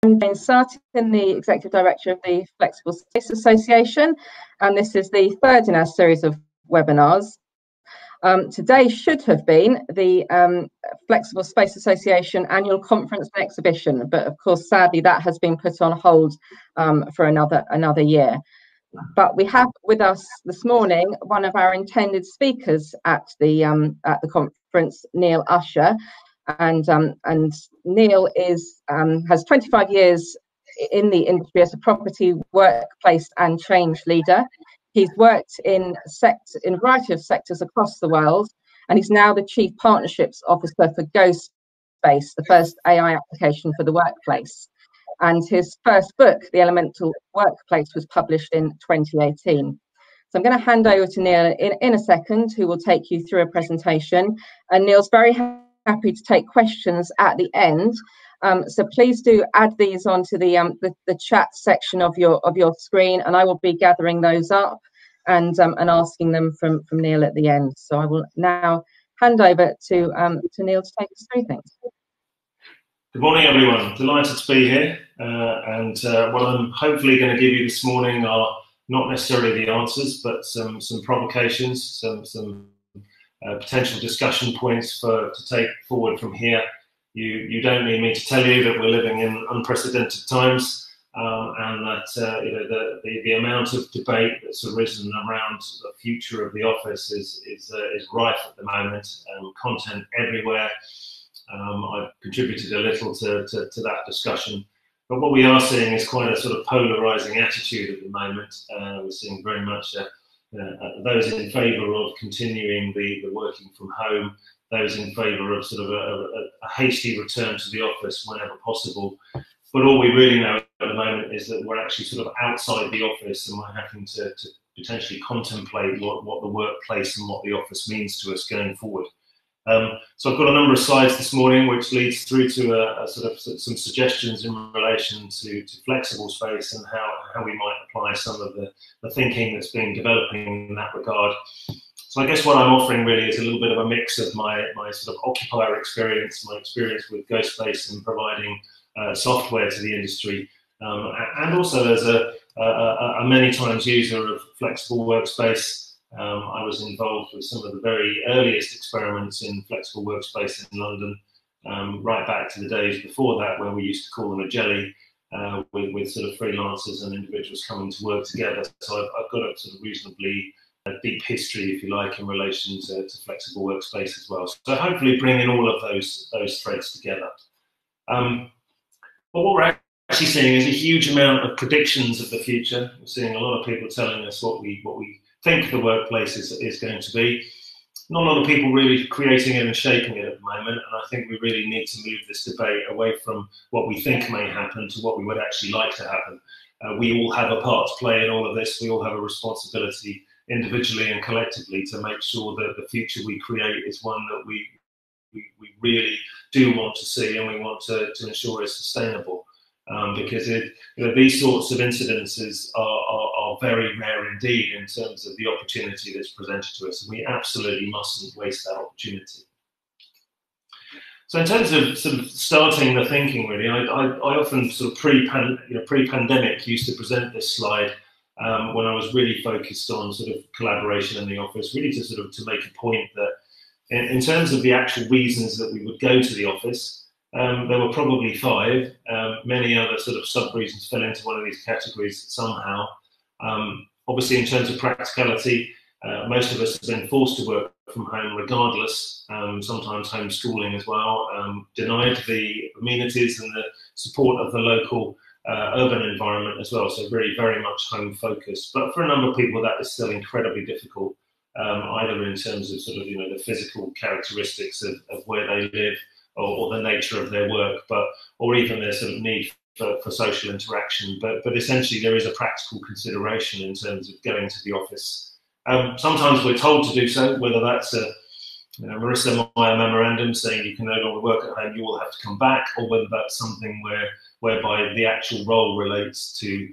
Jane Sutton, the Executive Director of the Flexible Space Association, and this is the third in our series of webinars. Today should have been the Flexible Space Association annual conference and exhibition, but of course, sadly, that has been put on hold for another year. But we have with us this morning one of our intended speakers at the conference, Neil Usher. And Neil has 25 years in the industry as a property, workplace and change leader. He's worked in a variety of sectors across the world, and he's now the Chief Partnerships Officer for GoSpace, the first AI application for the workplace. And his first book, The Elemental Workplace, was published in 2018. So I'm going to hand over to Neil in a second, who will take you through a presentation. And Neil's very happy to take questions at the end, so please do add these onto the chat section of your screen, and I will be gathering those up and asking them from Neil at the end. So I will now hand over to Neil to take us through things. Good morning, everyone. Delighted to be here, and what I'm hopefully going to give you this morning are not necessarily the answers, but some provocations, some potential discussion points to take forward from here. You don't need me to tell you that we're living in unprecedented times, and that the amount of debate that's arisen around the future of the office is rife at the moment, and content everywhere. I've contributed a little to that discussion, but what we are seeing is quite a sort of polarizing attitude at the moment. We're seeing very much those in favour of continuing the working from home, those in favour of sort of a hasty return to the office whenever possible. But all we really know at the moment is that we're actually sort of outside the office, and we're having to potentially contemplate what the workplace and what the office means to us going forward. So I've got a number of slides this morning, which leads through to sort of some suggestions in relation to flexible space and how we might apply some of the thinking that's been developing in that regard. So I guess what I'm offering really is a little bit of a mix of my sort of occupier experience, my experience with GoSpace and providing software to the industry, and also as a many times user of flexible workspace. I was involved with some of the very earliest experiments in flexible workspace in London, right back to the days before that, where we used to call them a jelly, with sort of freelancers and individuals coming to work together. So I've got a sort of reasonably deep history, if you like, in relation to flexible workspace as well. So hopefully bringing all of those threads together. But what we're actually seeing is a huge amount of predictions of the future. We're seeing a lot of people telling us what we think the workplace is going to be. Not a lot of people really creating it and shaping it at the moment, and I think we really need to move this debate away from what we think may happen to what we would actually like to happen. We all have a part to play in all of this. We all have a responsibility individually and collectively to make sure that the future we create is one that we really do want to see, and we want to ensure is sustainable. Because these sorts of incidences are very rare indeed in terms of the opportunity that's presented to us, and we absolutely mustn't waste that opportunity. So in terms of sort of starting the thinking, really, I often sort of pre-pandemic used to present this slide when I was really focused on sort of collaboration in the office, really to make a point that in terms of the actual reasons that we would go to the office, there were probably 5. Many other sort of sub-reasons fell into one of these categories somehow. Obviously, in terms of practicality, most of us have been forced to work from home regardless, sometimes homeschooling as well, denied the amenities and the support of the local urban environment as well, so very, very much home focused. But for a number of people, that is still incredibly difficult, either in terms of sort of, the physical characteristics of where they live, or the nature of their work, or even their sort of need for social interaction. But essentially, there is a practical consideration in terms of going to the office. Sometimes we're told to do so, whether that's a Marissa Meyer memorandum saying you can no longer work at home, you will have to come back, or whether that's something whereby the actual role relates to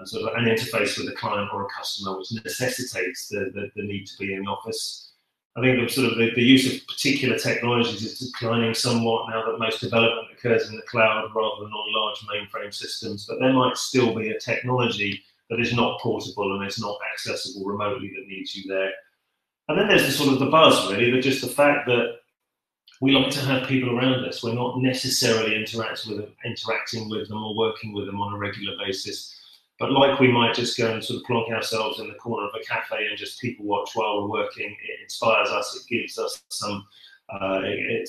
sort of an interface with a client or a customer, which necessitates the need to be in the office. I think the use of particular technologies is declining somewhat now that most development occurs in the cloud rather than on large mainframe systems, but there might still be a technology that is not portable and is not accessible remotely that needs you there. And then there's the buzz, really, that just the fact that we like to have people around us. We're not necessarily interacting with them or working with them on a regular basis. But like we might just go and plonk ourselves in the corner of a cafe and just people watch while we're working, it inspires us, it gives us some, it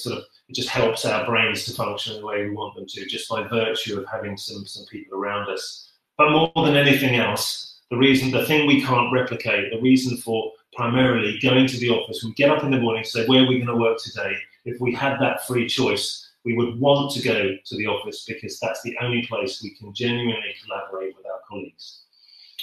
just helps our brains to function the way we want them to, just by virtue of having some people around us. But more than anything else, the thing we can't replicate, the reason for primarily going to the office, we get up in the morning and say, where are we going to work today? If we had that free choice, we would want to go to the office because that's the only place we can genuinely collaborate with our colleagues.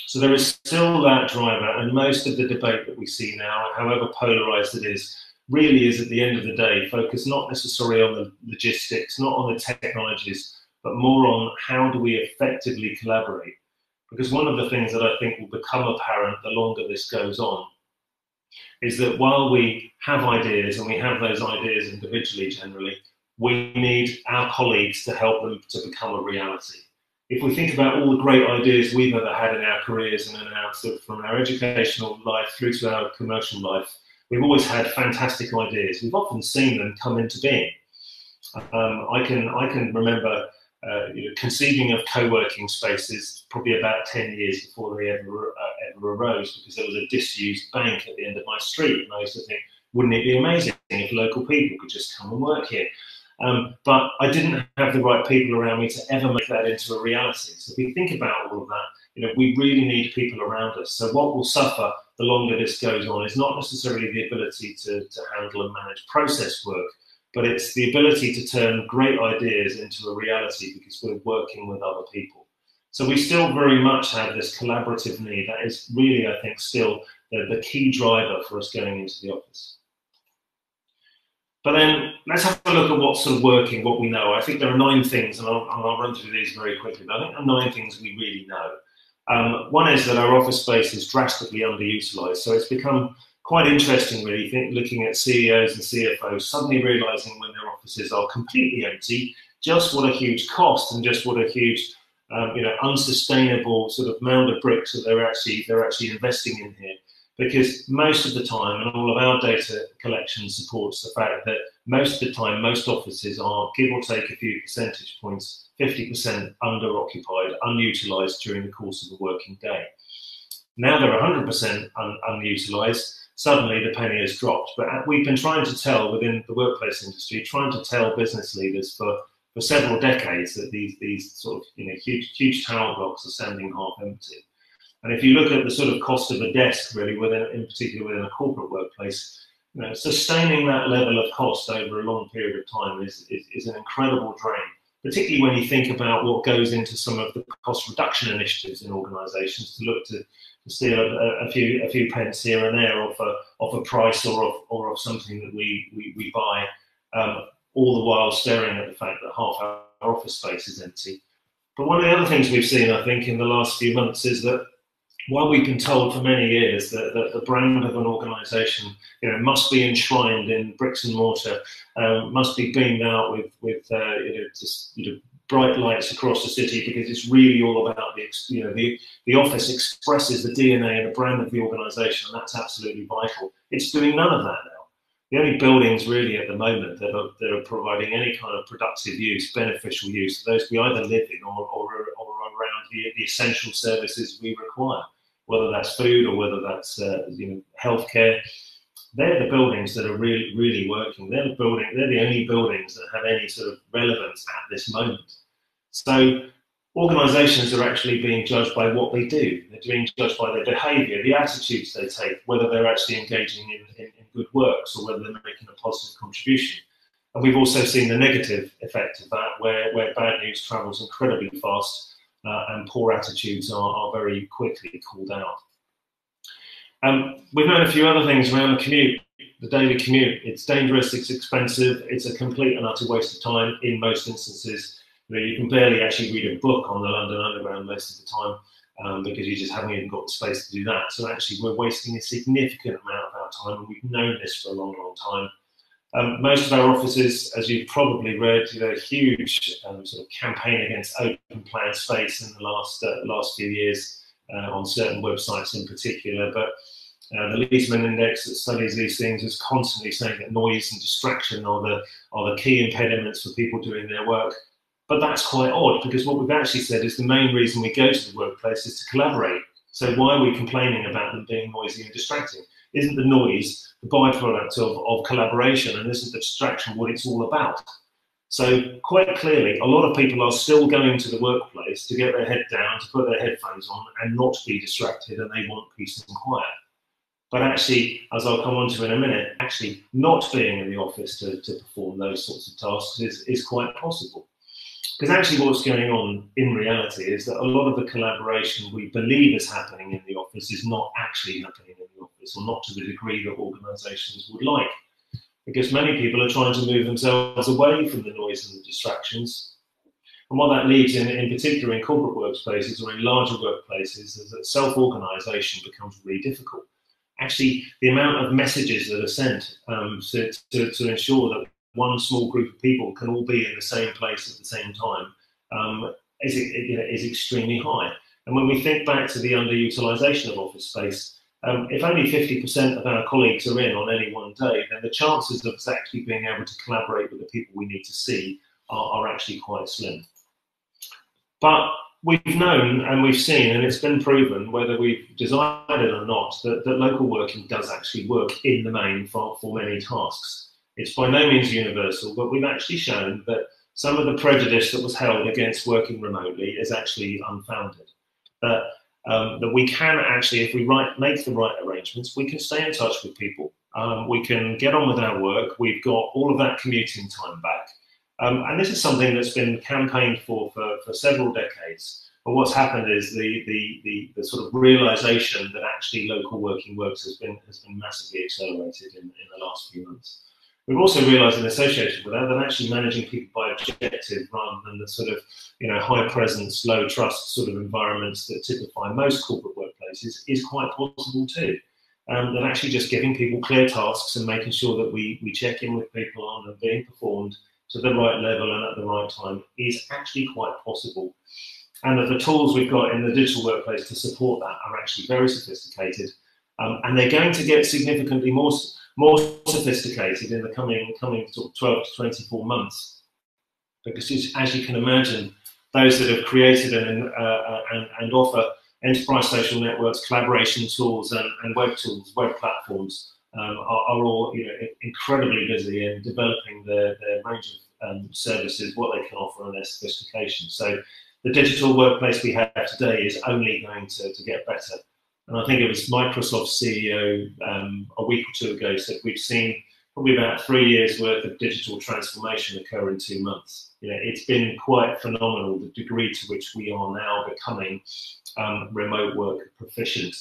So there is still that driver, and most of the debate that we see now, however polarized it is, really is at the end of the day focused not necessarily on the logistics, not on the technologies, but more on how do we effectively collaborate. Because one of the things that I think will become apparent the longer this goes on is that while we have ideas, and we have those ideas individually generally, we need our colleagues to help them to become a reality. If we think about all the great ideas we've ever had in our careers and from our educational life through to our commercial life, we've always had fantastic ideas. We've often seen them come into being. I can remember conceiving of co-working spaces probably about 10 years before they ever arose, because there was a disused bank at the end of my street, and I used to think, wouldn't it be amazing if local people could just come and work here? But I didn't have the right people around me to ever make that into a reality. So if we think about all of that, we really need people around us. So what will suffer the longer this goes on is not necessarily the ability to handle and manage process work, but it's the ability to turn great ideas into a reality because we're working with other people. So we still very much have this collaborative need. That is really, I think, still the key driver for us going into the office. But then let's have a look at what's working, what we know. I think there are 9 things, and I'll run through these very quickly, but I think there are 9 things we really know. One is that our office space is drastically underutilized. So it's become quite interesting, really, looking at CEOs and CFOs suddenly realizing when their offices are completely empty, just what a huge cost and just what a huge, unsustainable mound of bricks that they're actually investing in here. Because most of the time, and all of our data collection supports the fact that most of the time, most offices are, give or take a few percentage points, 50% underoccupied, unutilized during the course of a working day. Now they're 100% unutilized. Suddenly the penny has dropped. But we've been trying to tell within the workplace industry, trying to tell business leaders for several decades that these huge tower blocks are standing half empty. And if you look at the cost of a desk, really, in particular within a corporate workplace, sustaining that level of cost over a long period of time is an incredible drain, particularly when you think about what goes into some of the cost reduction initiatives in organisations to look to steal a few pence here and there off a price or of something that we buy, all the while staring at the fact that half our office space is empty. But one of the other things we've seen, I think, in the last few months is that while we've been told for many years that the brand of an organisation, must be enshrined in bricks and mortar, must be beamed out with bright lights across the city, because it's really all about the office expresses the DNA and the brand of the organisation, and that's absolutely vital. It's doing none of that now. The only buildings really at the moment that are providing any kind of productive use, beneficial use, are those we either live in or around the essential services we require, whether that's food or whether that's healthcare. They're the buildings that are really working. They're the only buildings that have any relevance at this moment. So organisations are actually being judged by what they do. They're being judged by their behaviour, the attitudes they take, whether they're actually engaging in good works or whether they're making a positive contribution. And we've also seen the negative effect of that, where bad news travels incredibly fast and poor attitudes are very quickly called out. We've known a few other things around the commute, the daily commute. It's dangerous, it's expensive, it's a complete and utter waste of time in most instances. You can barely actually read a book on the London Underground most of the time because you just haven't even got the space to do that. So actually we're wasting a significant amount of our that time, and we've known this for a long, long time. Most of our offices, as you've probably read, a huge sort of campaign against open plan space in the last few years on certain websites in particular. But the Leesman Index that studies these things is constantly saying that noise and distraction are the key impediments for people doing their work. But that's quite odd, because what we've actually said is the main reason we go to the workplace is to collaborate. So why are we complaining about them being noisy and distracting? Isn't the noise the byproduct of collaboration, and isn't the distraction what it's all about? So quite clearly, a lot of people are still going to the workplace to get their head down, to put their headphones on and not be distracted, and they want peace and quiet. But actually, as I'll come on to in a minute, actually not being in the office to perform those sorts of tasks is quite possible. Because actually what's going on in reality is that a lot of the collaboration we believe is happening in the office is not actually happening in the office, or not to the degree that organisations would like. Because many people are trying to move themselves away from the noise and the distractions. And what that leads in particular in corporate workspaces or in larger workplaces is that self-organisation becomes really difficult. Actually, the amount of messages that are sent to ensure that one small group of people can all be in the same place at the same time is extremely high. And when we think back to the underutilisation of office space, if only 50% of our colleagues are in on any one day, then the chances of us actually being able to collaborate with the people we need to see are actually quite slim. But we've known and we've seen, and it's been proven, whether we've decided or not, that local working does actually work in the main for many tasks. It's by no means universal, but we've actually shown that some of the prejudice that was held against working remotely is actually unfounded. That we can actually, if we make the right arrangements, we can stay in touch with people. We can get on with our work. We've got all of that commuting time back. And this is something that's been campaigned for several decades. But what's happened is the sort of realization that actually local working works has been massively accelerated in the last few months. We've also realised in association with that actually managing people by objective rather than the sort of high presence, low trust sort of environments that typify most corporate workplaces is quite possible too. That actually just giving people clear tasks and making sure that we check in with people on them being performed to the right level and at the right time is actually quite possible. And that the tools we've got in the digital workplace to support that are actually very sophisticated, and they're going to get significantly more sophisticated in the coming sort of 12 to 24 months, because as you can imagine, those that have created and offer enterprise social networks, collaboration tools, and web tools, web platforms are all incredibly busy in developing their range of services, what they can offer, and their sophistication. So the digital workplace we have today is only going to get better. And I think it was Microsoft's CEO a week or two ago said we've seen probably about 3 years worth of digital transformation occur in 2 months. It's been quite phenomenal, the degree to which we are now becoming remote work proficient.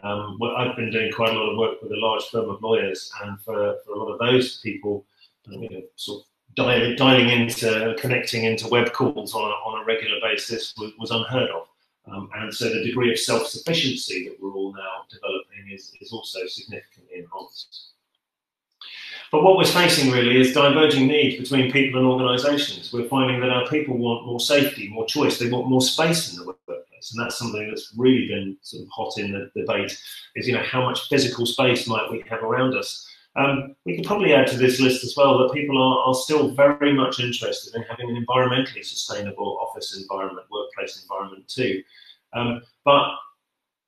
I've been doing quite a lot of work with a large firm of lawyers, and for a lot of those people, sort of dialing into, connecting into web calls on a regular basis was unheard of. And so the degree of self-sufficiency that we're all now developing is also significantly enhanced. But what we're facing really is diverging needs between people and organisations. We're finding that our people want more safety, more choice, they want more space in the workplace. And that's something that's really been sort of hot in the debate, is how much physical space might we have around us. We could probably add to this list as well that people are still very much interested in having an environmentally sustainable office environment, workplace environment too. But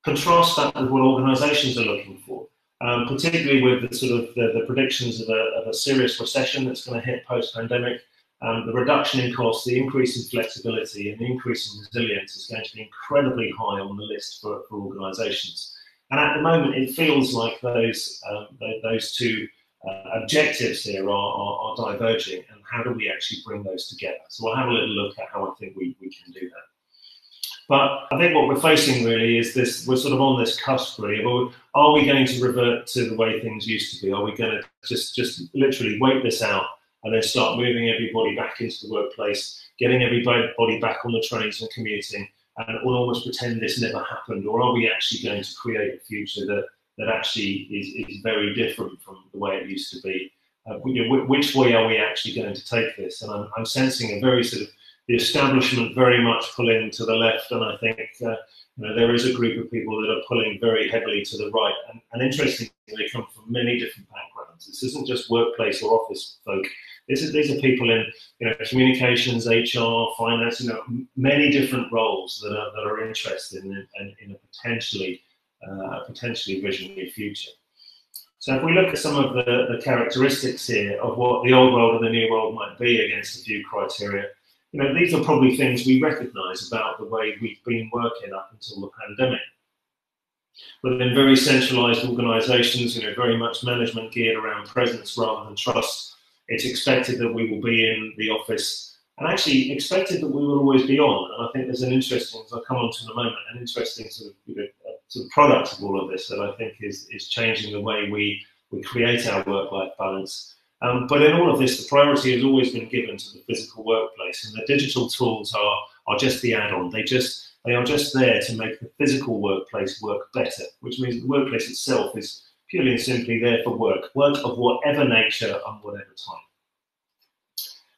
contrast that with what organisations are looking for, particularly with the sort of the predictions of a serious recession that's going to hit post-pandemic. The reduction in costs, the increase in flexibility, and the increase in resilience is going to be incredibly high on the list for organisations. And at the moment, it feels like those two objectives here are diverging, and how do we actually bring those together? So we'll have a little look at how I think we can do that. But I think what we're facing really is this, we're sort of on this cusp really. Are we going to revert to the way things used to be? Are we going to just literally wait this out and then start moving everybody back into the workplace, getting everybody back on the trains and commuting, and we'll almost pretend this never happened? Or are we actually going to create a future that that actually is very different from the way it used to be. Which way are we actually going to take this? And I'm sensing a very sort of the establishment very much pulling to the left, and I think there is a group of people that are pulling very heavily to the right. And interestingly, they come from many different backgrounds. This isn't just workplace or office folk. These are people in communications, HR, finance, many different roles that are interested in a potentially visionary future. So if we look at some of the characteristics here of what the old world and the new world might be against a few criteria, these are probably things we recognise about the way we've been working up until the pandemic. Within very centralised organisations, very much management geared around presence rather than trust, it's expected that we will be in the office and actually expected that we will always be on. And I think there's an interesting, as I'll come on to in a moment, an interesting sort of product of all of this that I think is changing the way we create our work-life balance. But in all of this, the priority has always been given to the physical workplace, and the digital tools are just the add-on. They are just there to make the physical workplace work better, which means the workplace itself is purely and simply there for work of whatever nature and whatever time.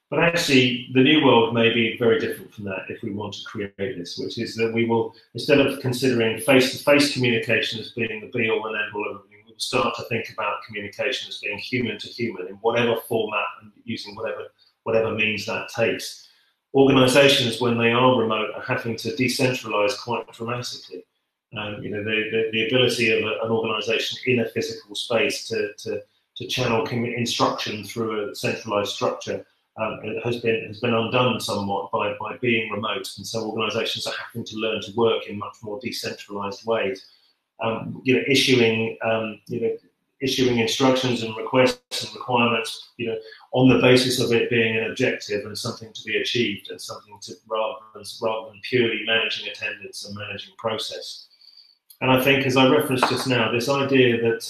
But actually, the new world may be very different from that if we want to create this, which is that we will, instead of considering face-to-face communication as being the be-all and end-all of everything, we will start to think about communication as being human to human in whatever format and using whatever means that takes. Organisations, when they are remote, are having to decentralise quite dramatically. The ability of an organisation in a physical space to channel instruction through a centralised structure it has been undone somewhat by being remote, and so organisations are having to learn to work in much more decentralised ways. Issuing instructions and requests and requirements, on the basis of it being an objective and something to be achieved, and something to rather than purely managing attendance and managing process. And I think, as I referenced just now, this idea that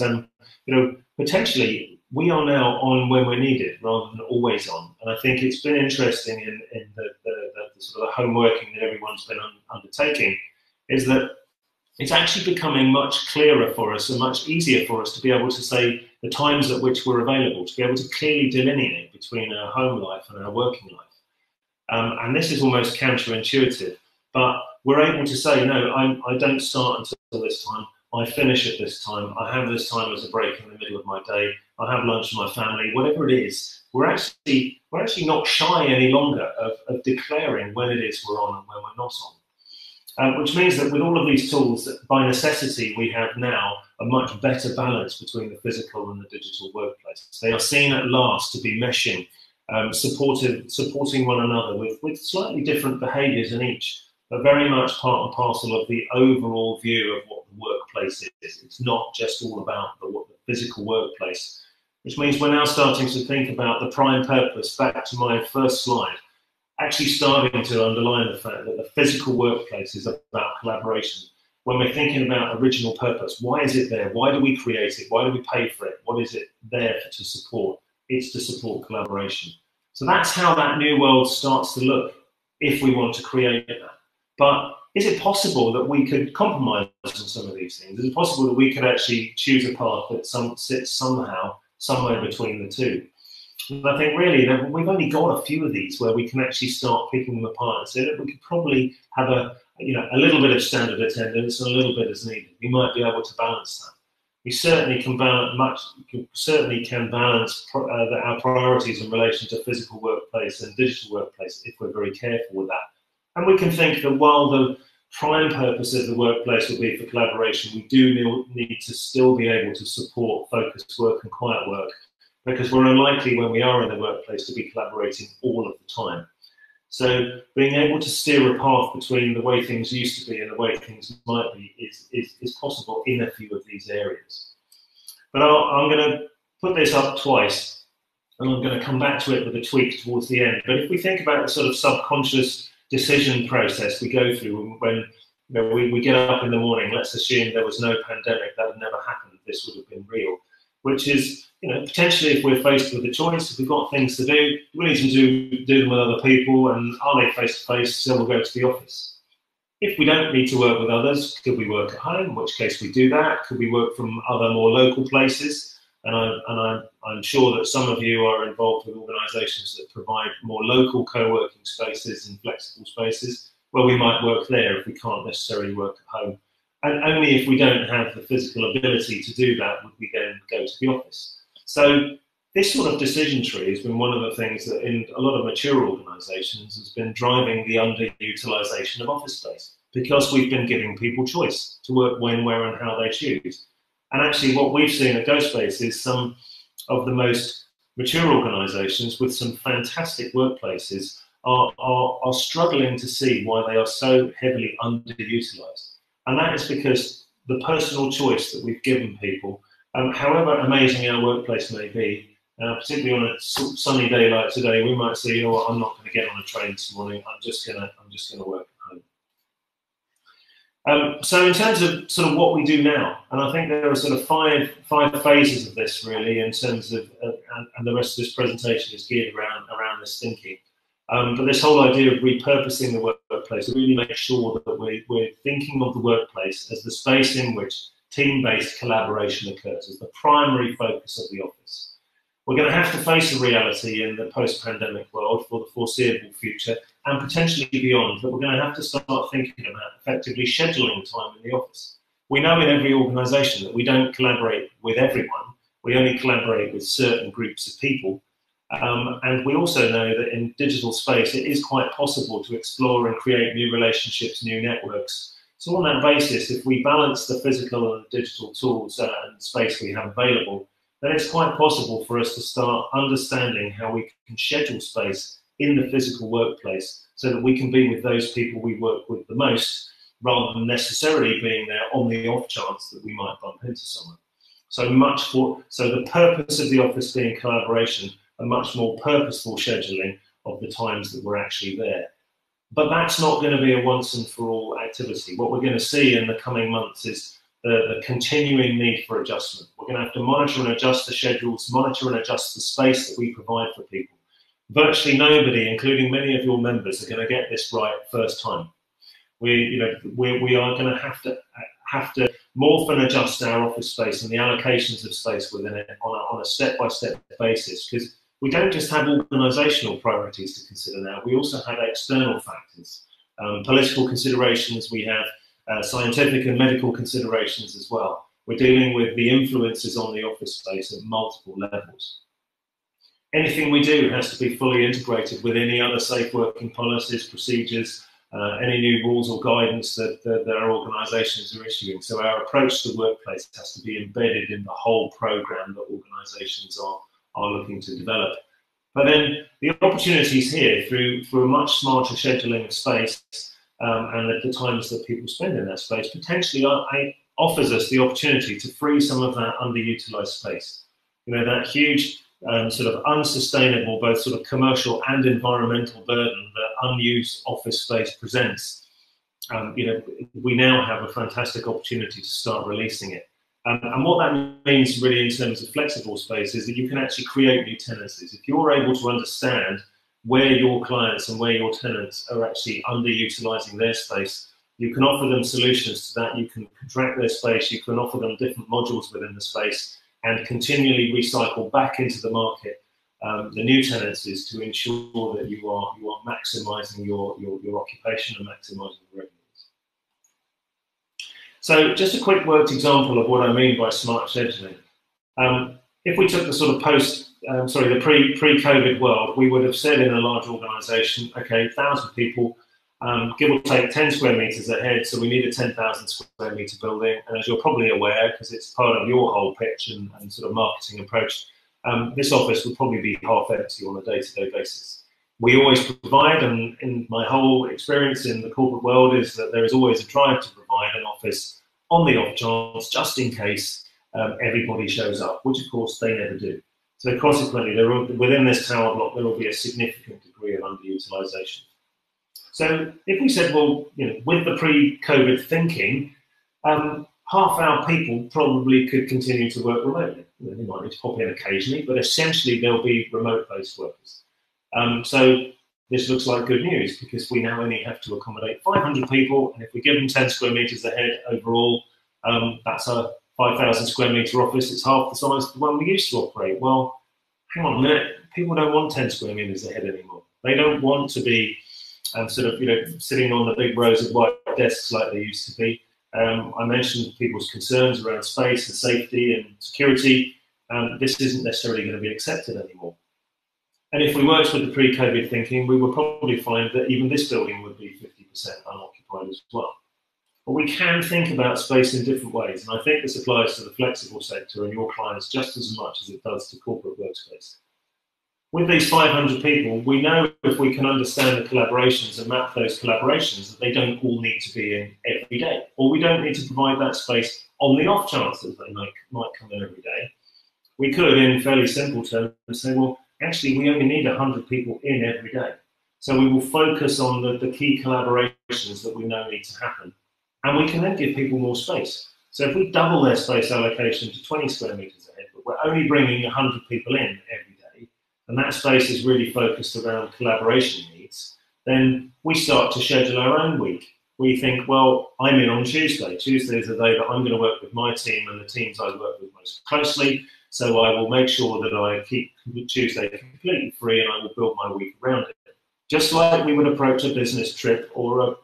potentially we are now on when we're needed rather than always on. And I think it's been interesting in the sort of home working that everyone's been undertaking, is that it's actually becoming much clearer for us and much easier for us to be able to say the times at which we're available, to be able to clearly delineate between our home life and our working life. And this is almost counterintuitive, but we're able to say, no, I don't start until this time. I finish at this time. I have this time as a break in the middle of my day. I have lunch with my family. Whatever it is, we're actually not shy any longer of declaring when it is we're on and when we're not on. Which means that with all of these tools, by necessity, we have now a much better balance between the physical and the digital workplace. They are seen at last to be meshing, supporting one another with slightly different behaviours in each, but very much part and parcel of the overall view of what the workplace is. It's not just all about the physical workplace, which means we're now starting to think about the prime purpose, back to my first slide, actually starting to underline the fact that the physical workplace is about collaboration. When we're thinking about original purpose, why is it there? Why do we create it? Why do we pay for it? What is it there to support? It's to support collaboration. So that's how that new world starts to look if we want to create that. But is it possible that we could compromise on some of these things? Is it possible that we could actually choose a path that sits somehow somewhere between the two? And I think really that we've only got a few of these where we can actually start picking them apart and say that we could probably have a little bit of standard attendance and a little bit as needed. We might be able to balance that. We certainly can balance our priorities in relation to physical workplace and digital workplace if we're very careful with that. And we can think that while the prime purpose of the workplace will be for collaboration, we do need to still be able to support focused work and quiet work, because we're unlikely when we are in the workplace to be collaborating all of the time. So being able to steer a path between the way things used to be and the way things might be is possible in a few of these areas. But I'm going to put this up twice, and I'm going to come back to it with a tweak towards the end. But if we think about the sort of subconscious decision process we go through when we get up in the morning, let's assume there was no pandemic, that had never happened, this would have been real, which is, potentially if we're faced with a choice, if we've got things to do, we need to do them with other people, and are they face-to-face, so we'll go to the office. If we don't need to work with others, could we work at home? In which case we do that. Could we work from other more local places? And I'm sure that some of you are involved with organisations that provide more local co-working spaces and flexible spaces. Well, we might work there if we can't necessarily work at home. And only if we don't have the physical ability to do that would we then go to the office. So this sort of decision tree has been one of the things that in a lot of mature organisations has been driving the underutilisation of office space, because we've been giving people choice to work when, where and how they choose. And actually what we've seen at GoSpace is some of the most mature organisations with some fantastic workplaces are struggling to see why they are so heavily underutilised. And that is because the personal choice that we've given people, however amazing our workplace may be, particularly on a sunny day like today, we might say, you know what, I'm not going to get on a train this morning. I'm just going to work at home. So in terms of sort of what we do now, and I think there are sort of five phases of this really, in terms of, and the rest of this presentation is geared around this thinking. But this whole idea of repurposing the workplace really makes sure that we're thinking of the workplace as the space in which team-based collaboration occurs, as the primary focus of the office. We're going to have to face a reality in the post-pandemic world for the foreseeable future and potentially beyond, that we're going to have to start thinking about effectively scheduling time in the office. We know in every organisation that we don't collaborate with everyone, we only collaborate with certain groups of people. And we also know that in digital space, it is quite possible to explore and create new relationships, new networks. So on that basis, if we balance the physical and digital tools and space we have available, then it's quite possible for us to start understanding how we can schedule space in the physical workplace so that we can be with those people we work with the most, rather than necessarily being there on the off chance that we might bump into someone. So the purpose of the office being collaboration, a much more purposeful scheduling of the times that we're actually there. But that's not going to be a once and for all activity. What we're going to see in the coming months is the continuing need for adjustment. We're going to have to monitor and adjust the schedules, monitor and adjust the space that we provide for people. Virtually nobody, including many of your members, are going to get this right first time. We are going to have to morph and adjust our office space and the allocations of space within it on a step-by-step basis, because we don't just have organisational priorities to consider now, we also have external factors, political considerations, we have scientific and medical considerations as well. We're dealing with the influences on the office space at multiple levels. Anything we do has to be fully integrated with any other safe working policies, procedures, any new rules or guidance that our organisations are issuing. So our approach to the workplace has to be embedded in the whole programme that organisations are looking to develop. But then the opportunities here through a much smarter scheduling of space and the times that people spend in that space potentially offers us the opportunity to free some of that underutilised space. You know, that huge sort of unsustainable, both sort of commercial and environmental burden that unused office space presents. We now have a fantastic opportunity to start releasing it. And what that means really in terms of flexible space is that you can actually create new tenancies. If you're able to understand where your clients and where your tenants are actually underutilising their space, you can offer them solutions to that, you can contract their space, you can offer them different modules within the space and continually recycle back into the market the new tenancies to ensure that you are maximising your occupation and maximising the revenue. So just a quick worked example of what I mean by smart scheduling. If we took the sort of the pre-COVID world, we would have said in a large organisation, okay, 1,000 people, give or take 10 square metres ahead, so we need a 10,000 square metre building. And as you're probably aware, because it's part of your whole pitch and sort of marketing approach, this office would probably be half empty on a day-to-day basis. We always provide, and in my whole experience in the corporate world is that there is always a drive to provide an office on the off chance, just in case everybody shows up, which of course they never do. So consequently, within this tower block, there will be a significant degree of underutilisation. So if we said, well, with the pre-COVID thinking, half our people probably could continue to work remotely. They might need to pop in occasionally, but essentially they'll be remote-based workers. So this looks like good news because we now only have to accommodate 500 people, and if we give them 10 square metres a head overall, that's a 5,000 square metre office. It's half the size of the one we used to operate. Well, hang on a minute, people don't want 10 square metres a head anymore. They don't want to be sitting on the big rows of white desks like they used to be. I mentioned people's concerns around space and safety and security. This isn't necessarily going to be accepted anymore. And if we worked with the pre-COVID thinking, we would probably find that even this building would be 50% unoccupied as well. But we can think about space in different ways, and I think this applies to the flexible sector and your clients just as much as it does to corporate workspace. With these 500 people, we know if we can understand the collaborations and map those collaborations that they don't all need to be in every day, or we don't need to provide that space on the off chance that they might come in every day. We could, in fairly simple terms, say, well, actually, we only need 100 people in every day. So we will focus on the key collaborations that we know need to happen. And we can then give people more space. So if we double their space allocation to 20 square metres a head, but we're only bringing 100 people in every day, and that space is really focused around collaboration needs, then we start to schedule our own week. We think, well, I'm in on Tuesday. Tuesday is the day that I'm going to work with my team and the teams I work with most closely. So I will make sure that I keep Tuesday completely free and I will build my week around it. Just like we would approach a business trip or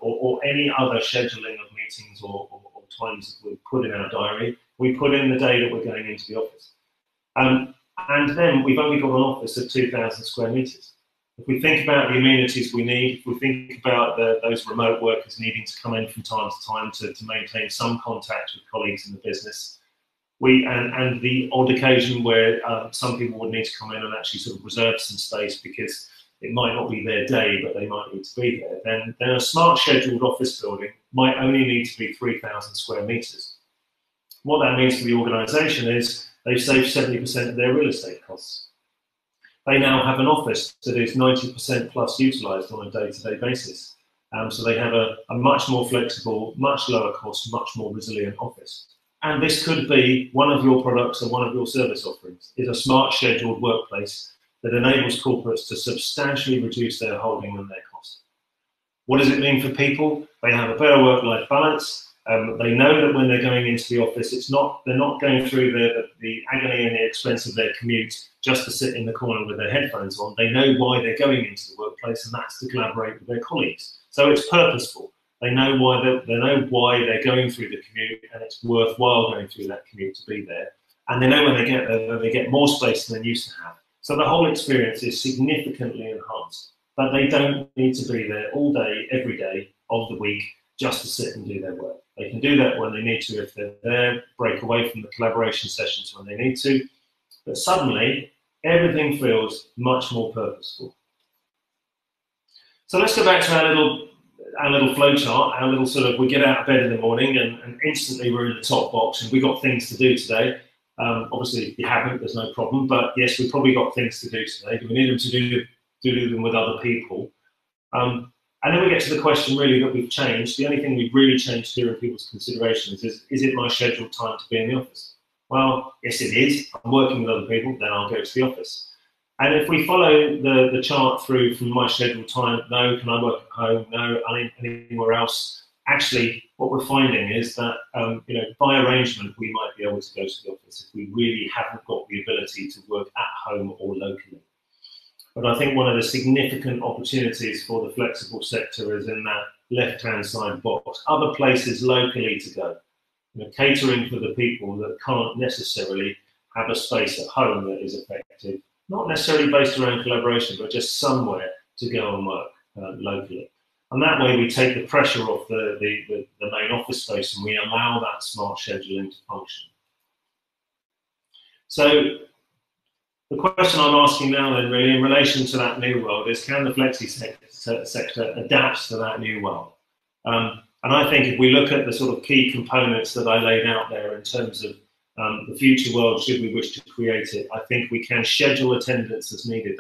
any other scheduling of meetings or times that we put in our diary, we put in the day that we're going into the office. And then we've only got an office of 2,000 square metres. If we think about the amenities we need, if we think about those remote workers needing to come in from time to time to maintain some contact with colleagues in the business, and the odd occasion where some people would need to come in and actually sort of reserve some space because it might not be their day, but they might need to be there, then a smart scheduled office building might only need to be 3,000 square metres. What that means for the organisation is they've saved 70% of their real estate costs. They now have an office that is 90% plus utilised on a day-to-day basis. So they have a much more flexible, much lower cost, much more resilient office. And this could be one of your products or one of your service offerings, is a smart scheduled workplace that enables corporates to substantially reduce their holding and their costs. What does it mean for people? They have a better work-life balance. They know that when they're going into the office, they're not going through the agony and the expense of their commute just to sit in the corner with their headphones on. They know why they're going into the workplace, and that's to collaborate with their colleagues. So it's purposeful. They know why they're going through the commute, and it's worthwhile going through that commute to be there. And they know when they get there, they get more space than they used to have. So the whole experience is significantly enhanced. But they don't need to be there all day, every day of the week, just to sit and do their work. They can do that when they need to if they're there, break away from the collaboration sessions when they need to. But suddenly, everything feels much more purposeful. So let's go back to our little flow chart, our little sort of, we get out of bed in the morning and instantly we're in the top box and we've got things to do today. Obviously, if you haven't, there's no problem. But yes, we've probably got things to do today. Do we need them to do them with other people? And then we get to the question really that we've changed. The only thing we've really changed here in people's considerations is it my scheduled time to be in the office? Well, yes, it is. I'm working with other people, then I'll go to the office. And if we follow the chart through from my scheduled time, no, can I work at home? No, anywhere else? Actually, what we're finding is that, by arrangement, we might be able to go to the office if we really haven't got the ability to work at home or locally. But I think one of the significant opportunities for the flexible sector is in that left-hand side box. Other places locally to go, catering for the people that can't necessarily have a space at home that is effective, not necessarily based around collaboration, but just somewhere to go and work locally. And that way we take the pressure off the main office space and we allow that smart scheduling to function. So the question I'm asking now then really in relation to that new world is, can the flexi sector adapt to that new world? And I think if we look at the sort of key components that I laid out there in terms of the future world, should we wish to create it, I think we can schedule attendance as needed.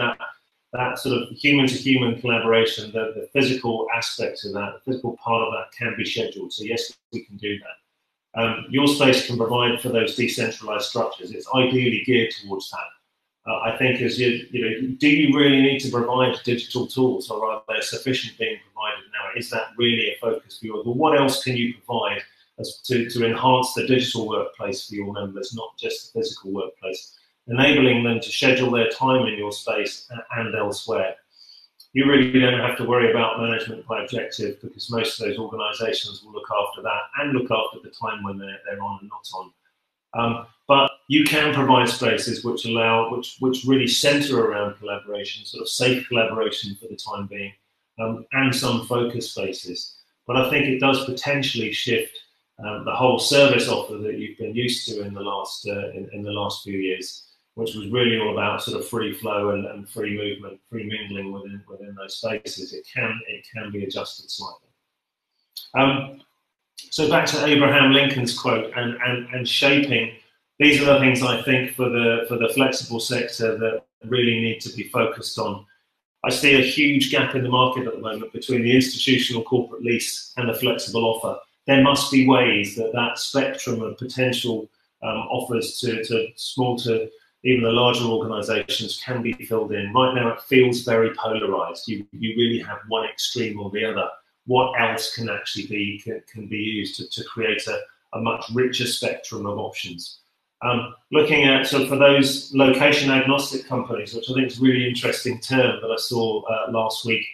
That sort of human-to-human collaboration, the physical aspects of that, the physical part of that can be scheduled. So yes, we can do that. Your space can provide for those decentralized structures. It's ideally geared towards that. I think is, do you really need to provide digital tools, or are there sufficient being provided now? Is that really a focus for you? But what else can you provide to enhance the digital workplace for your members, not just the physical workplace, enabling them to schedule their time in your space and elsewhere? You really don't have to worry about management by objective, because most of those organisations will look after that and look after the time when they're on and not on. But you can provide spaces which really centre around collaboration, sort of safe collaboration for the time being, and some focus spaces. But I think it does potentially shift the whole service offer that you've been used to in the last few years, which was really all about sort of free flow and free movement, free mingling within those spaces. It can be adjusted slightly. So back to Abraham Lincoln's quote and shaping. These are the things I think for the flexible sector that really need to be focused on. I see a huge gap in the market at the moment between the institutional corporate lease and the flexible offer. There must be ways that spectrum of potential offers to small to even the larger organisations can be filled in. Right now it feels very polarised. You really have one extreme or the other. What else can actually be used to create a much richer spectrum of options? Looking at, so for those location agnostic companies, which I think is a really interesting term that I saw last week.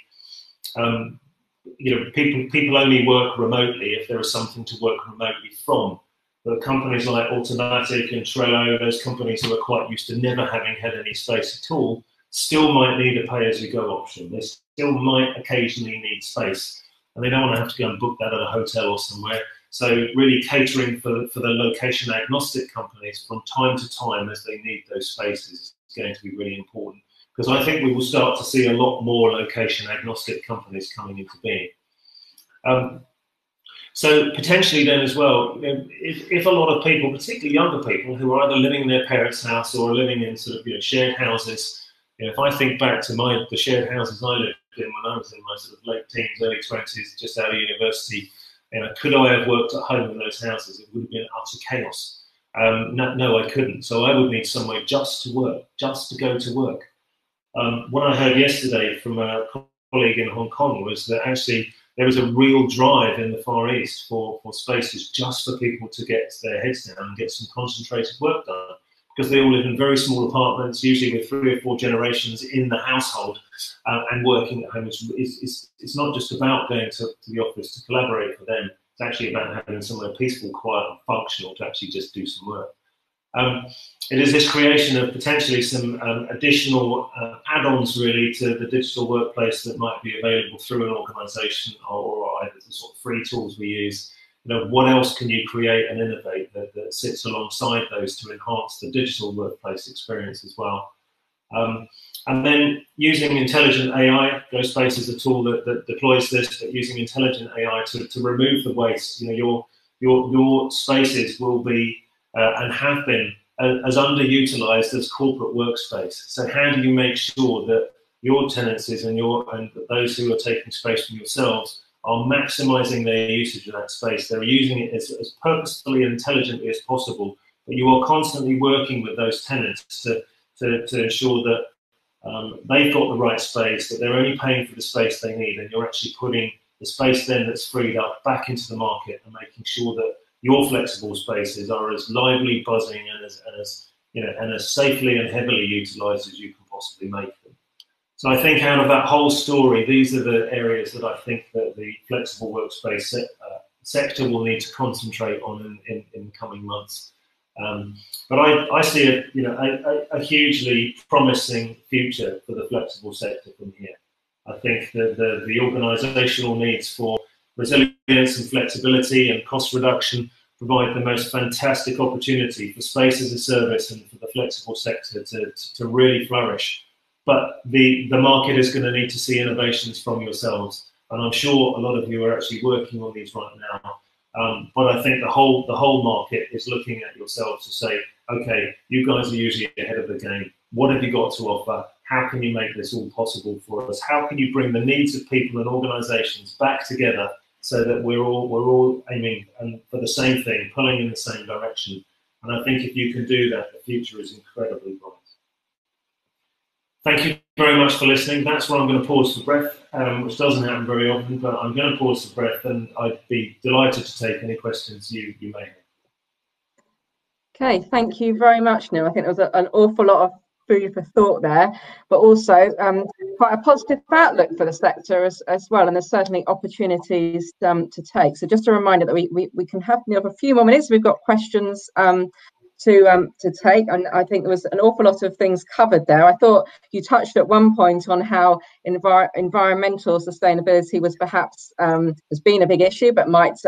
People only work remotely if there is something to work remotely from. But companies like Automatic and Trello, those companies who are quite used to never having had any space at all, still might need a pay-as-you-go option. They still might occasionally need space, and they don't want to have to go and book that at a hotel or somewhere. So really catering for the location agnostic companies from time to time as they need those spaces is going to be really important, because I think we will start to see a lot more location agnostic companies coming into being. So potentially then as well, if a lot of people, particularly younger people, who are either living in their parents' house or living in sort of shared houses, if I think back to the shared houses I lived in when I was in my sort of late teens, early 20s, just out of university, could I have worked at home in those houses? It would have been utter chaos. No, I couldn't. So I would need somewhere just to work, just to go to work. What I heard yesterday from a colleague in Hong Kong was that actually there is a real drive in the Far East for spaces just for people to get their heads down and get some concentrated work done, because they all live in very small apartments, usually with 3 or 4 generations in the household, and working at home. It's not just about going to the office to collaborate for them. It's actually about having somewhere peaceful, quiet, and functional to actually just do some work. It is this creation of potentially some additional add-ons really to the digital workplace that might be available through an organisation or either the sort of free tools we use. What else can you create and innovate that sits alongside those to enhance the digital workplace experience as well? And then using intelligent AI, GoSpace is a tool that deploys this, but using intelligent AI to remove the waste. Your spaces will be and have been as underutilized as corporate workspace. So how do you make sure that your tenancies and those who are taking space from yourselves are maximizing their usage of that space? They're using it as purposefully and intelligently as possible, but you are constantly working with those tenants to ensure that they've got the right space, that they're only paying for the space they need, and you're actually putting the space then that's freed up back into the market and making sure that your flexible spaces are as lively, buzzing, and as safely and heavily utilised as you can possibly make them. So I think out of that whole story, these are the areas that I think that the flexible workspace sector will need to concentrate on in the coming months. But I see a hugely promising future for the flexible sector from here. I think that the organisational needs for resilience and flexibility and cost reduction provide the most fantastic opportunity for space as a service and for the flexible sector to really flourish. But the market is going to need to see innovations from yourselves, and I'm sure a lot of you are actually working on these right now. But I think the whole market is looking at yourselves to say, okay, you guys are usually ahead of the game. What have you got to offer? How can you make this all possible for us? How can you bring the needs of people and organisations back together so that we're all aiming for the same thing, pulling in the same direction? And I think if you can do that, the future is incredibly bright. Thank you very much for listening. That's where I'm going to pause for breath, which doesn't happen very often, but I'm going to pause for breath, and I'd be delighted to take any questions you may have. Okay, thank you very much, Neil. I think there was an awful lot of food for thought there, but also quite a positive outlook for the sector as well, and there's certainly opportunities to take. So just a reminder that we can have a few more minutes. We've got questions to take, and I think there was an awful lot of things covered there. I thought you touched at one point on how environmental sustainability was perhaps has been a big issue, but might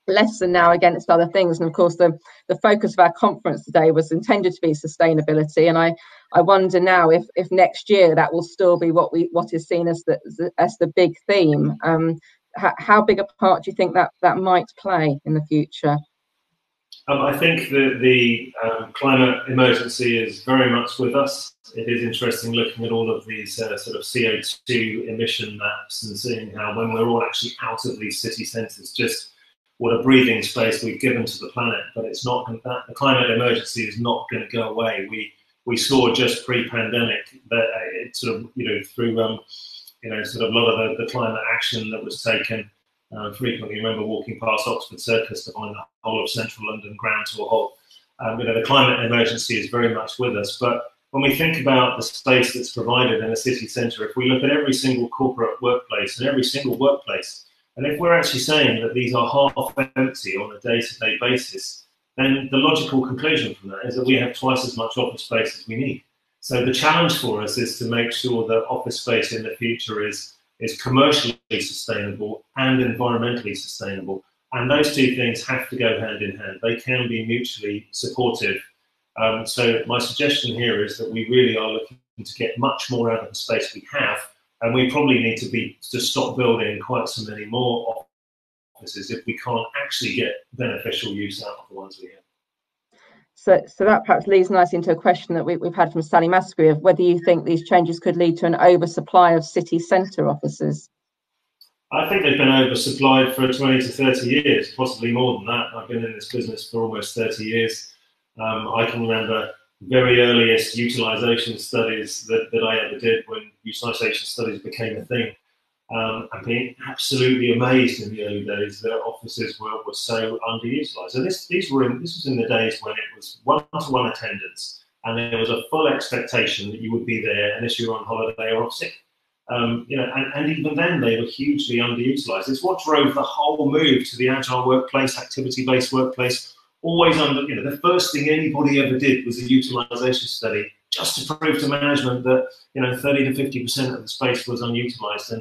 lessen now against other things. And of course, the focus of our conference today was intended to be sustainability, and I wonder now if next year that will still be what is seen as the big theme. How big a part do you think that might play in the future? I think that the climate emergency is very much with us. It is interesting looking at all of these sort of CO2 emission maps and seeing how, when we're all actually out of these city centres, just what a breathing space we've given to the planet. But it's not that the climate emergency is not going to go away. We saw just pre-pandemic that it sort of, through sort of a lot of the climate action that was taken. Frequently remember walking past Oxford Circus to find the whole of central London ground to a halt. The climate emergency is very much with us. But when we think about the space that's provided in a city centre, if we look at every single corporate workplace and every single workplace, and if we're actually saying that these are half empty on a day-to-day basis, then the logical conclusion from that is that we have twice as much office space as we need. So the challenge for us is to make sure that office space in the future is commercially sustainable and environmentally sustainable. And those two things have to go hand in hand. They can be mutually supportive. So my suggestion here is that we really are looking to get much more out of the space we have, and we probably need to stop building quite so many more offices if we can't actually get beneficial use out of the ones we have. So that perhaps leads nicely into a question that we've had from Sally Maskery of whether you think these changes could lead to an oversupply of city centre offices. I think they've been oversupplied for 20 to 30 years, possibly more than that. I've been in this business for almost 30 years. I can remember very earliest utilisation studies that I ever did when utilisation studies became a thing. And being absolutely amazed in the early days that offices were so underutilised. And this was in the days when it was one-to-one attendance, and there was a full expectation that you would be there unless you were on holiday or off sick. And even then they were hugely underutilised. It's what drove the whole move to the agile workplace, activity-based workplace. Always the first thing anybody ever did was a utilisation study, just to prove to management that 30 to 50% of the space was unutilised,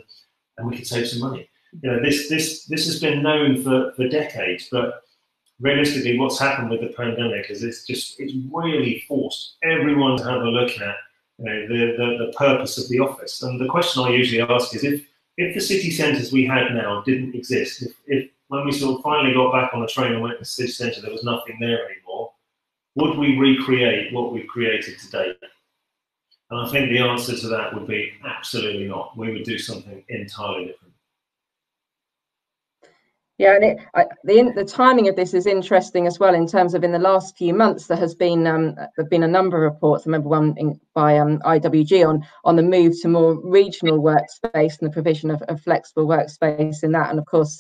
and we could save some money. This has been known for decades, but realistically, what's happened with the pandemic is it's really forced everyone to have a look at the purpose of the office. And the question I usually ask is, if the city centres we had now didn't exist, if when we sort of finally got back on the train and went to the city centre, there was nothing there anymore, would we recreate what we've created today? And I think the answer to that would be absolutely not. We would do something entirely different. Yeah, and the timing of this is interesting as well in terms of in the last few months there've been a number of reports. I remember one by IWG on the move to more regional workspace and the provision of flexible workspace in that, and of course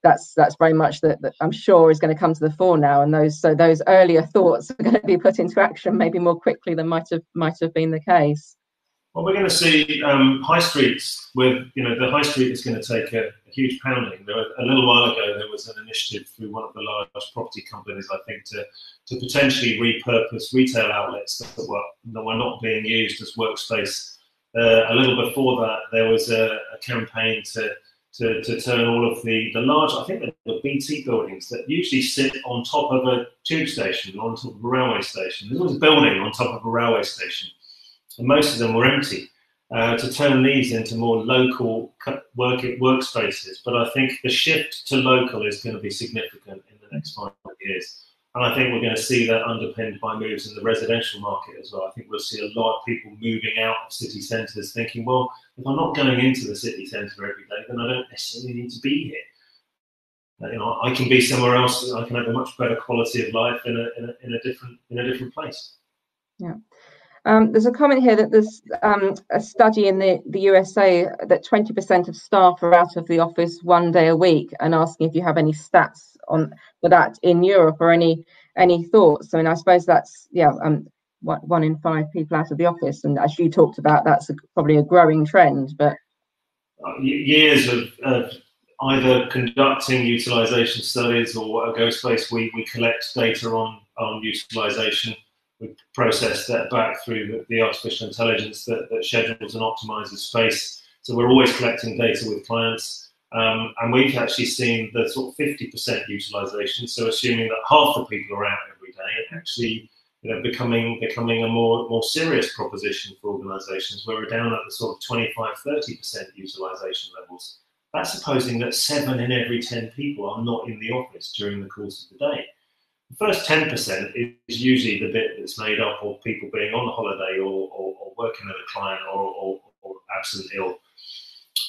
that's very much that I'm sure is going to come to the fore now, and those earlier thoughts are going to be put into action maybe more quickly than might have been the case. Well, we're going to see high streets with, the high street is going to take a huge pounding. A little while ago, there was an initiative through one of the large property companies, I think, to potentially repurpose retail outlets that were not being used as workspace. A little before that, there was a campaign to turn all of the large, I think the BT buildings that usually sit on top of a tube station, on top of a railway station. There was a building on top of a railway station, and most of them were empty, to turn these into more local workspaces. But I think the shift to local is going to be significant in the next 5 years. And I think we're going to see that underpinned by moves in the residential market as well. I think we'll see a lot of people moving out of city centres thinking, well, if I'm not going into the city centre every day, then I don't necessarily need to be here. I can be somewhere else. I can have a much better quality of life in a different place. Yeah. There's a comment here that there's a study in the USA that 20% of staff are out of the office 1 day a week, and asking if you have any stats on for that in Europe, or any thoughts. I mean, I suppose that's 1 in 5 people out of the office, and as you talked about, that's probably a growing trend. But years of either conducting utilisation studies, or at GoSpace we collect data on utilisation. We process that back through the artificial intelligence that schedules and optimizes space. So we're always collecting data with clients, and we've actually seen the sort of 50% utilisation. So assuming that half the people are out every day, actually, becoming a more serious proposition for organisations, where we're down at the sort of 25-30% utilisation levels. That's supposing that 7 in every 10 people are not in the office during the course of the day. The first 10% is usually the bit that's made up of people being on holiday or working with a client or absent ill.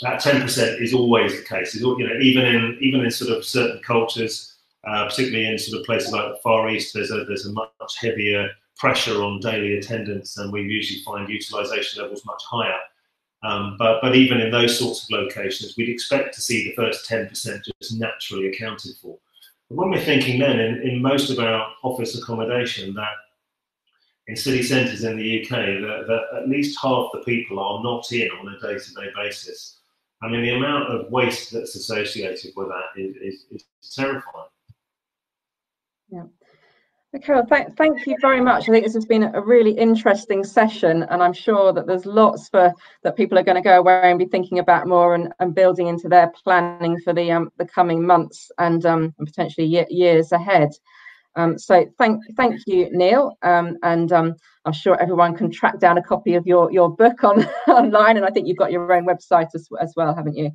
That 10% is always the case. Even in sort of certain cultures, particularly in sort of places like the Far East, there's a much heavier pressure on daily attendance, and we usually find utilisation levels much higher. But even in those sorts of locations, we'd expect to see the first 10% just naturally accounted for. But when we're thinking then in most of our office accommodation, that in city centres in the UK, that at least half the people are not in on a day-to-day basis. I mean, the amount of waste that's associated with that is terrifying. Yeah. Okay, well, thank you very much. I think this has been a really interesting session, and I'm sure that there's lots that people are going to go away and be thinking about more and building into their planning for the coming months and potentially years ahead. So thank you, Neil, and I'm sure everyone can track down a copy of your book online, and I think you've got your own website as well, haven't you?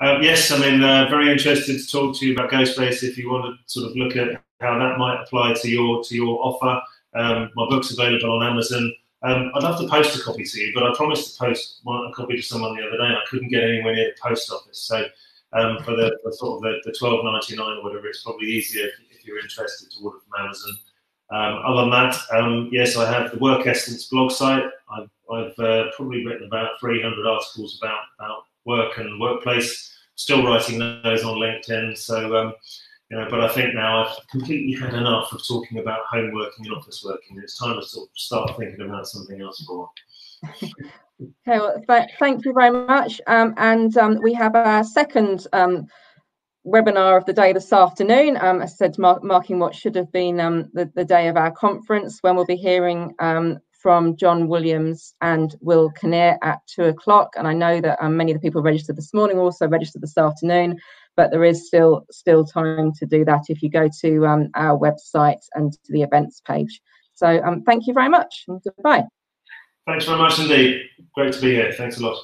Yes, I mean, very interested to talk to you about GoSpace if you want to sort of look at how that might apply to your offer. My book's available on Amazon. I'd love to post a copy to you, but I promised to post a copy to someone the other day, and I couldn't get anywhere near the post office. So for the sort of the $12.99 or whatever, it's probably easier if you're interested to order from Amazon. Other than that, yes, I have the Work Essence blog site. I've probably written about 300 articles about work and workplace. Still writing those on LinkedIn. So, but I think now I've completely had enough of talking about home working and office working. It's time to sort of start thinking about something else for. Okay, well, thank you very much. And we have our second webinar of the day this afternoon. As I said, marking what should have been the day of our conference, when we'll be hearing from John Williams and Will Kinnear at 2 o'clock. And I know that many of the people registered this morning also registered this afternoon, but there is still time to do that if you go to our website and to the events page. So thank you very much and goodbye. Thanks very much indeed. Great to be here. Thanks a lot.